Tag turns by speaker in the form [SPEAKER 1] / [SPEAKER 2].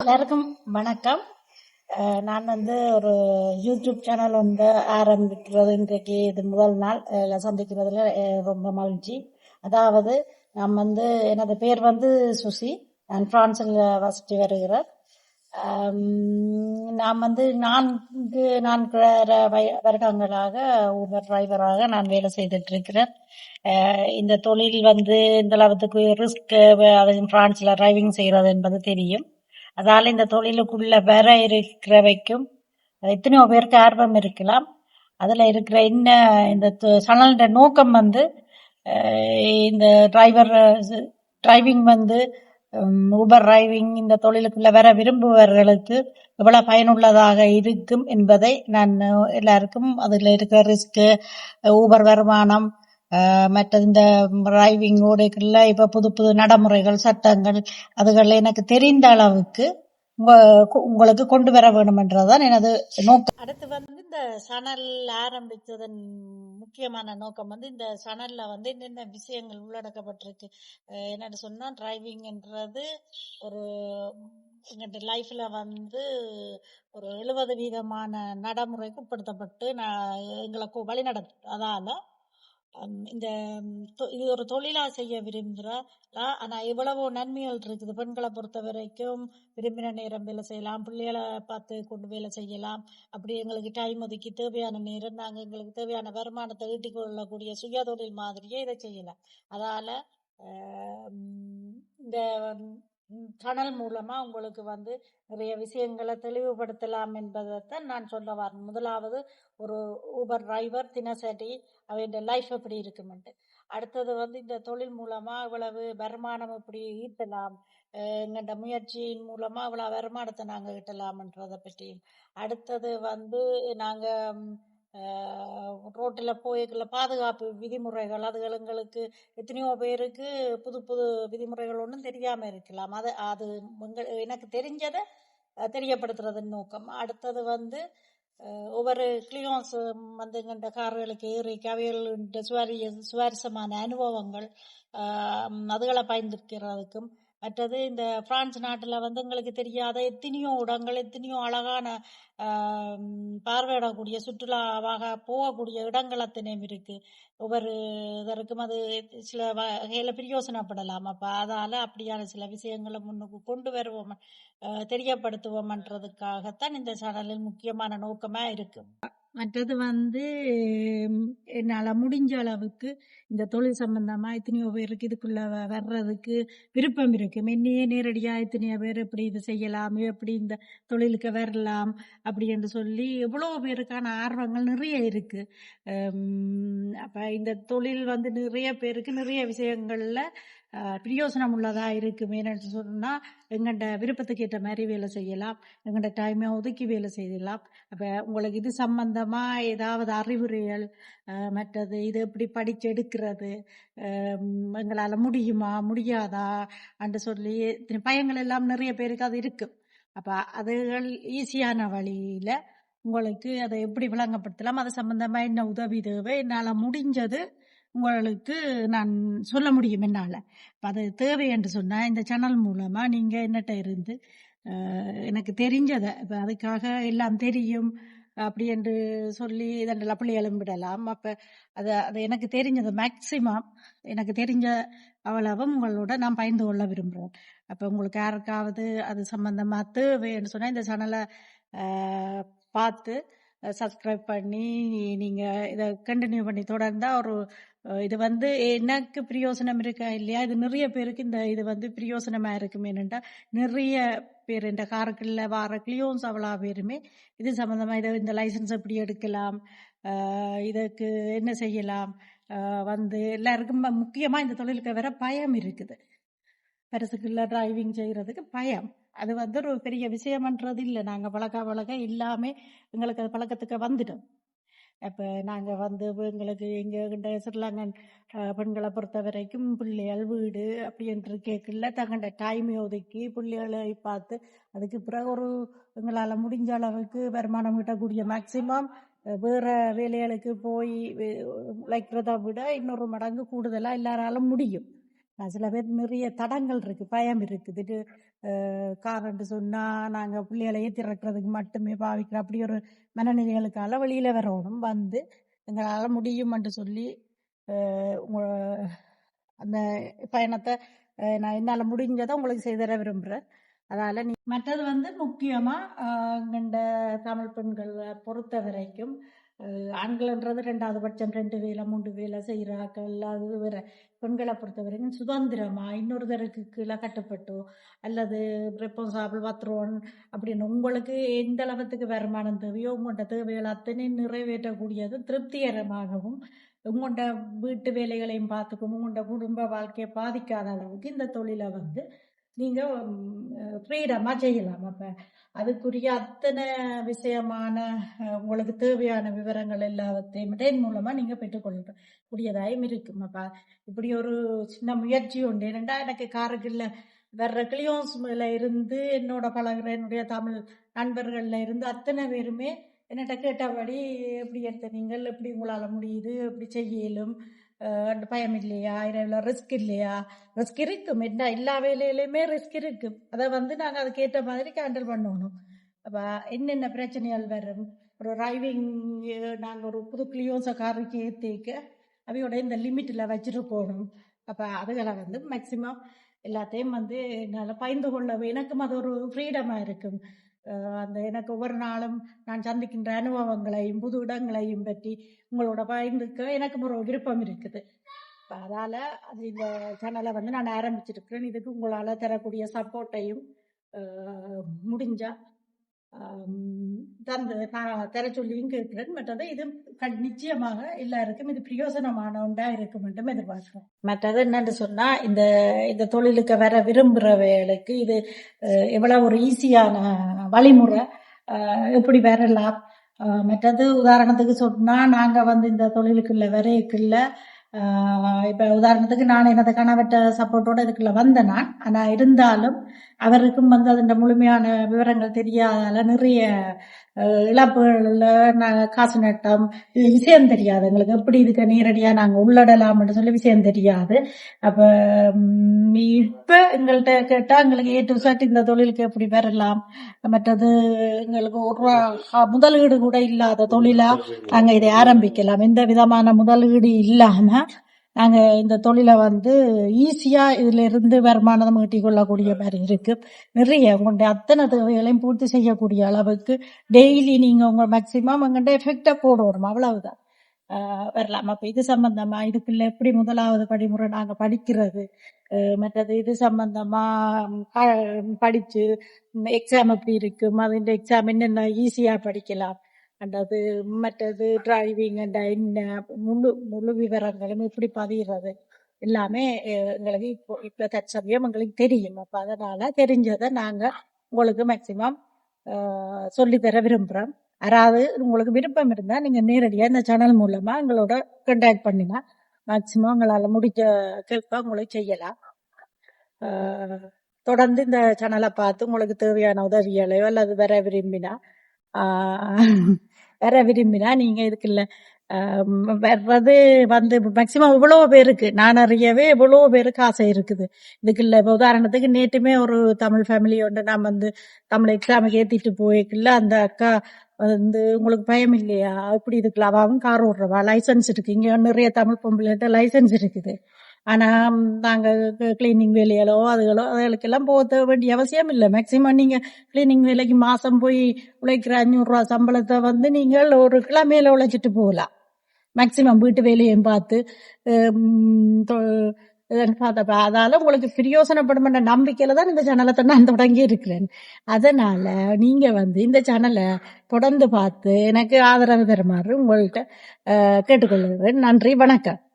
[SPEAKER 1] எல்லாருக்கும் வணக்கம். நான் ஒரு யூடியூப் சேனல் ஆரம்பிக்கிறது இன்றைக்கு இது முதல் நாள் சந்திக்கிறதுல ரொம்ப மகிழ்ச்சி. அதாவது நான் எனது பேர் சுசி. நான் பிரான்சில் வசித்து வருகிறேன். நான் 4 வருடங்களாக ஊபர் டிரைவராக நான் வேலை செய்துட்டு இருக்கிறேன். இந்த தொழில் இந்த அளவுக்கு ரிஸ்க், அதையும் பிரான்ஸ்ல டிரைவிங் செய்யறது என்பது தெரியும். அதால இந்த தொழிலுக்குள்ள வர இருக்கிறவைக்கும் எத்தனையோ பேருக்கு ஆர்வம் இருக்கலாம். அதுல இருக்கிற இந்த சேனலோட நோக்கம் இந்த டிரைவிங் ஊபர் டிரைவிங் இந்த தொழிலுக்குள்ள வர விரும்புபவர்களுக்கு எவ்வளவு பயனுள்ளதாக இருக்கும் என்பதை நான் எல்லாருக்கும் அதுல இருக்கிற ரிஸ்க், ஊபர் வருமானம், மற்றது இந்த டிரைவிங் ஓடைக்குள்ள இப்ப புது புது நடைமுறைகள், சட்டங்கள், அதுகள் எனக்கு தெரிந்த அளவுக்கு உங்களுக்கு கொண்டு வர வேண்டும் என்றதான் எனது நோக்கம். அடுத்து இந்த சேனல் ஆரம்பித்ததன் முக்கியமான நோக்கம் இந்த சேனல்ல என்னென்ன விஷயங்கள் உள்ளடக்கப்பட்டிருக்கு என்னன்னு சொன்னா, டிரைவிங் என்றது ஒரு எங்க லைஃப்ல ஒரு 70% நடைமுறைக்கு உட்படுத்தப்பட்டு எங்களுக்கு வழி நடத்தும். அதால இந்த இது ஒரு தொழிலா செய்ய விரும்புகிறா. ஆனா எவ்வளவோ நன்மைகள் இருக்குது. பெண்களை பொறுத்த வரைக்கும் விரும்பின நேரம் வேலை செய்யலாம், பிள்ளைகளை பார்த்து கொண்டு வேலை செய்யலாம். அப்படி எங்களுக்கு டைம் ஒதுக்கி தேவையான நேரம் நாங்க எங்களுக்கு தேவையான வருமானத்தை ஈட்டிக் கொள்ளக்கூடிய சுய தொழில் மாதிரியே இதை செய்யலாம். அதால இந்த சேனல் மூலமா உங்களுக்கு நிறைய விஷயங்களை தெளிவுபடுத்தலாம் என்பதைத்தான் நான் சொல்ல வரேன். முதலாவது, ஒரு ஊபர் டிரைவர் தினசரி அவன் லைஃப் எப்படி இருக்குமெண்டு. அடுத்தது இந்த தொழில் மூலமா இவ்வளவு வருமானம் எப்படி ஈட்டலாம், எங்கள்ட முயற்சியின் மூலமா இவ்வளவு வருமானத்தை நாங்க ஈட்டலாம்ன்றதை பற்றியும். அடுத்தது நாங்க ரோட்டில் போய்க்குள்ள பாதுகாப்பு விதிமுறைகள், அதுகள் எங்களுக்கு எத்தனையோ பேருக்கு புது புது விதிமுறைகள் ஒன்றும் தெரியாம இருக்கலாம். அது எனக்கு தெரிஞ்சதை தெரியப்படுத்துறதன் நோக்கம். அடுத்தது ஒவ்வொரு கிளியோன்ஸ் எங்கள்ட கார்களுக்கு ஏறிக்கு அவைகள் சுவாரஸ்யமான அனுபவங்கள், அதுகளை பயன்படுத்துறதுக்கும். மற்றது இந்த பிரான்ஸ் நாட்டுல எங்களுக்கு தெரியாத எத்தனையோ இடங்கள், எத்தனையோ அழகான பார்வையிடக்கூடிய சுற்றுலாவாக போகக்கூடிய இடங்கள் அத்தனையும் இருக்கு. ஒவ்வொரு இதற்கும் அது சில வகையில பிரயோசனப்படலாம். அப்ப அதால அப்படியான சில விஷயங்களை முன்னுக்கு கொண்டு வருவோம், தெரியப்படுத்துவோம்ன்றதுக்காகத்தான் இந்த சேனலில் முக்கியமான நோக்கமா இருக்கு. மற்றது என்னால முடிஞ்ச அளவுக்கு இந்த தொழில் சம்பந்தமா எத்தனையோ பேருக்கு இதுக்குள்ள வர்றதுக்கு விருப்பம் இருக்கு. என்னையே நேரடியா எத்தனையோ பேர் எப்படி இது செய்யலாம், எப்படி இந்த தொழிலுக்கு வரலாம் அப்படி என்று சொல்லி எவ்வளவு பேருக்கான ஆர்வங்கள் நிறைய இருக்கு. அப்ப இந்த தொழில் நிறைய பேருக்கு நிறைய விஷயங்கள்ல பிரயோசனம் உள்ளதா இருக்கும். என்னன்னு சொன்னா, எங்கள்ட விருப்பத்துக்கு ஏற்ற மாதிரி வேலை செய்யலாம், எங்கள்ட டைமை ஒதுக்கி வேலை செய்யலாம். அப்ப உங்களுக்கு இது சம்பந்தமா ஏதாவது அறிவுரைகள், மற்றது இது எப்படி படிச்சு எடுக்கிறது, எங்களால முடியுமா முடியாதா என்று சொல்லி பயங்கள் எல்லாம் நிறைய பேருக்கு அது இருக்கு. அப்ப அதுகள் ஈஸியான வழியில உங்களுக்கு அதை எப்படி விளங்கப்படுத்தலாம், அது சம்பந்தமா என்ன உதவி தேவை, என்னால முடிஞ்சது உங்களுக்கு நான் சொல்ல முடியும் என்னால. அது தேவை என்று சொன்னா இந்த சேனல் மூலமா நீங்க என்னட்ட இருந்து எனக்கு தெரிஞ்சதை, இப்ப அதுக்காக எல்லாம் தெரியும் அப்படி என்று சொல்லி இதெல்லாம் அப்படி எழும்பிடலாம். அப்ப அது எனக்கு தெரிஞ்சது மேக்சிமம் எனக்கு தெரிஞ்ச அவ்வளவும் உங்களோட நான் பகிர்ந்து கொள்ள விரும்புகிறேன். அப்ப உங்களுக்கு யாருக்காவது அது சம்பந்தமா தேவைன்னு சொன்னா இந்த சேனலை பார்த்து சப்ஸ்கிரைப் பண்ணி நீங்க இதை கண்டினியூ பண்ணி தொடர்ந்தா ஒரு இது எனக்கு பிரயோசனம் இருக்கா இல்லையா, இது நிறைய பேருக்கு இந்த இது பிரயோசனமா இருக்கும். என்னென்றா நிறைய பேர் இந்த காருக்குள்ள வார கிளியோன்ஸ் அவ்வளோ பேருமே இது சம்பந்தமா இந்த லைசன்ஸ் எப்படி எடுக்கலாம், இதுக்கு என்ன செய்யலாம், எல்லாருக்கும் முக்கியமா இந்த தொழிலுக்கு வேற பயம் இருக்குது. பரிசுக்குள்ள டிரைவிங் செய்யறதுக்கு பயம். அது ஒரு பெரிய விஷயம்ன்றது இல்லை. நாங்க பழக்க எல்லாமே எங்களுக்கு அது பழக்கத்துக்கு வந்துட்டோம். அப்ப நாங்க எங்களுக்கு எங்க ஸ்ரீலங்கன் பெண்களை பொறுத்த வரைக்கும் பிள்ளைகள் வீடு அப்படி என்று கேட்கல, தங்கண்ட டைமை ஒதுக்கி பிள்ளைகளை பார்த்து அதுக்கு பிறகு ஒரு எங்களால முடிஞ்ச அளவுக்கு வருமானம் ஈட்டக்கூடிய மேக்சிமம் வேற வேலைகளுக்கு போய் உழைக்கிறத விட இன்னொரு மடங்கு கூடுதலா எல்லாராலும் முடியும். சில பேர் நிறைய தடங்கள் இருக்கு, பயம் இருக்குது. காரண்டு சொன்னா நாங்கள் பிள்ளைகளை ஏற்றி இறக்குறதுக்கு மட்டுமே பாவிக்கிறோம். அப்படி ஒரு மனநிலைகளுக்கால வெளியில் வரணும். வந்து எங்களால் முடியும்னு சொல்லி அந்த பயணத்தை நான் என்னால் முடிஞ்சதை உங்களுக்கு செய்தர விரும்புகிறேன். அதால் மற்றது வந்து முக்கியமாக எங்கண்ட தமிழ் பெண்களை பொறுத்த வரைக்கும் ஆண்கள்ன்றது 2வது பட்சம் 2 வேலை 3 வேலை செய்கிறாக்கள். அது வேற. பெண்களை பொறுத்த வரைக்கும் சுதந்திரமா இன்னொருத்தருக்கு கீழே கட்டுப்பட்டோ அல்லது ரெஸ்பான்சிபிள் பத்திரோன் அப்படின்னு உங்களுக்கு எந்த அளவுக்கு வருமானம் தேவையோ உங்கள்கிட்ட தேவைகள் அத்தனை நிறைவேற்றக்கூடியது திருப்திகரமாகவும் உங்கள்கிட்ட வீட்டு வேலைகளையும் பார்த்துக்கும் உங்கள்கிட்ட குடும்ப வாழ்க்கையை பாதிக்காத அளவுக்கு இந்த தொழிலை வந்து நீங்கள் ஃப்ரீடமாக செய்யலாம். அப்போ அதுக்குரிய அத்தனை விஷயமான உங்களுக்கு தேவையான விவரங்கள் எல்லாத்தையும் இதன் மூலமாக நீங்கள் பெற்றுக்கொள்ள கூடியதாயும் இருக்கும். அப்போ இப்படி ஒரு சின்ன முயற்சி உண்டு. ஏனெண்டா எனக்கு காரைக்குடியில் வர்ற கிளியோன்ஸ்ல இருந்து என்னோட பழகுற என்னுடைய தமிழ் நண்பர்கள்ல இருந்து அத்தனை பேருமே என்னட்ட கேட்டபடி எப்படி எடுத்த நீங்கள் எப்படி உங்களால் முடியுது எப்படி செய்யலும் பயம் இல்லையா இதில் ரிஸ்க் இல்லையா? ரிஸ்க் இருக்கும். எல்லா வேலையிலையுமே ரிஸ்க் இருக்கும். அதை வந்து நாங்கள் அதுக்கேற்ற மாதிரி ஹேண்டில் பண்ணணும். அப்போ என்னென்ன பிரச்சனைகள் வரும் ஒரு டிரைவிங் நாங்கள் ஒரு புது கிளியோன்ஸை காருக்கு ஏற்றிக்க அவையோட இந்த லிமிட்டில் வச்சுட்டு போகணும். அப்போ அதுகளை வந்து மேக்சிமம் எல்லாத்தையும் வந்து என்னால் பயந்து கொள்ள எனக்கும் அது ஒரு ஃப்ரீடமாக இருக்கும். அந்த எனக்கு ஒவ்வொரு நாளும் நான் சந்திக்கின்ற அனுபவங்களையும் புது இடங்களையும் பற்றி உங்களோட பகிர்ந்துக்க எனக்கு ஒரு விருப்பம் இருக்குது. அதால் அது இந்த சேனலை வந்து நான் ஆரம்பிச்சிருக்கிறேன். இதுக்கு உங்களால் தரக்கூடிய சப்போர்ட்டையும் முடிஞ்சா தந்து நான் தர சொல்லியும் கேட்கிறேன். மற்றது இது நிச்சயமாக எல்லாருக்கும் இது பிரயோசனமான ஒன்றா இருக்கும் என்றும் எதிர்பார்க்கிறேன். மற்றது என்னன்னு சொன்னா இந்த இந்த தொழிலுக்கு வர விரும்புகிறவர்களுக்கு இது எவ்வளவு ஒரு ஈஸியான வழிமுறை, எப்படி வரலாம். மற்றது உதாரணத்துக்கு சொன்னா நாங்க வந்து இந்த தொழிலுக்குள்ள வரைக்குள்ள இப்ப உதாரணத்துக்கு நான் எனது கணவர்கிட்ட சப்போர்ட்டோட இதுக்குள்ள வந்தேன் நான். ஆனா இருந்தாலும் அவருக்கும் வந்து அதோட முழுமையான விவரங்கள் தெரியாதால நிறைய இழப்புகள்ல காசு நட்டம் இது விஷயம் தெரியாது எங்களுக்கு. எப்படி இதுக்கு நேரடியா நாங்க உள்ளடலாம்னு சொல்லி விஷயம் தெரியாது. அப்ப இப்ப எங்கள்கிட்ட கேட்டா எங்களுக்கு ஏ டு செட் இந்த தொழிலுக்கு எப்படி வரலாம், மற்றது எங்களுக்கு ஒரு முதலீடு கூட இல்லாத தொழிலா நாங்க இதை ஆரம்பிக்கலாம். எந்த விதமான முதலீடு இல்லாம நாங்க இந்த தொழிலை வந்து ஈஸியா இதுல இருந்து வருமானம் ஈட்டிக் கொள்ளக்கூடிய மாதிரி இருக்கு. நிறைய உங்களுடைய அத்தனை தேவைகளையும் பூர்த்தி செய்யக்கூடிய அளவுக்கு டெய்லி நீங்க உங்க மேக்சிமம் உங்கள்கிட்ட எஃபெக்டா போடணும், அவ்வளவுதான் வரலாம். அப்ப இது சம்பந்தமா இதுக்குள்ள எப்படி 1வது படிமுறை நாங்க படிக்கிறது, மற்றது இது சம்பந்தமா படிச்சு எக்ஸாம் எப்படி இருக்கு, அது எக்ஸாம் என்னென்ன ஈஸியா படிக்கலாம், அண்டது மற்றது டிரைவிங் என்ன முழு முழு விவரங்களும் எப்படி பதிகிறது எல்லாமே எங்களுக்கு இப்போ தற்சமயம் எங்களுக்கு தெரியும். அப்போ அதனால தெரிஞ்சதை நாங்கள் உங்களுக்கு மேக்சிமம் சொல்லித்தர விரும்புகிறோம். யாராவது உங்களுக்கு விருப்பம் இருந்தால் நீங்கள் நேரடியாக இந்த சேனல் மூலமாக எங்களோட கான்டாக்ட் பண்ணினா மேக்சிமம் உங்களால் முடிஞ்ச கேட்ப உங்களுக்கு செய்யலாம். தொடர்ந்து இந்த சேனலை பார்த்து உங்களுக்கு தேவையான உதவிகளையோ அல்லது வர விரும்பினா நீங்க இதுக்குள்ள வர்றது வந்து மேக்சிமம் இவ்வளவு பேருக்கு நான் அறியவே இவ்வளவு பேருக்கு ஆசை இருக்குது இதுக்குள்ள. இப்போ உதாரணத்துக்கு நேற்றுமே ஒரு தமிழ் ஃபேமிலி ஒன்று நான் வந்து தமிழ் எக்ஸாமுக்கு ஏற்றிட்டு போய்க்குள்ள அந்த அக்கா வந்து உங்களுக்கு பயம் இல்லையா அப்படி இதுக்குள்ள அவாவும் கார் ஓடுறவா லைசன்ஸ் இருக்கு. இங்க நிறைய தமிழ் பொம்பளைகிட்ட லைசன்ஸ் இருக்குது. ஆனா நாங்க கிளீனிங் வேலைகளோ அதுகளுக்கெல்லாம் போக வேண்டிய அவசியம் இல்லை. மேக்சிமம் நீங்க கிளீனிங் வேலைக்கு மாசம் போய் உழைக்கிற 500 ரூபா சம்பளத்தை வந்து நீங்கள் ஒரு கிழமையில உழைச்சிட்டு போகலாம். மேக்சிமம் வீட்டு வேலையும் பார்த்து அதால உங்களுக்கு பிரயோசனப்படும் என்ற நம்பிக்கையில தான் இந்த சேனலை நான் தொடங்கி இருக்கிறேன். அதனால நீங்க வந்து இந்த சேனலை தொடர்ந்து பார்த்து எனக்கு ஆதரவு தருமாறு உங்கள்கிட்ட கேட்டுக்கொள்கிறேன். நன்றி, வணக்கம்.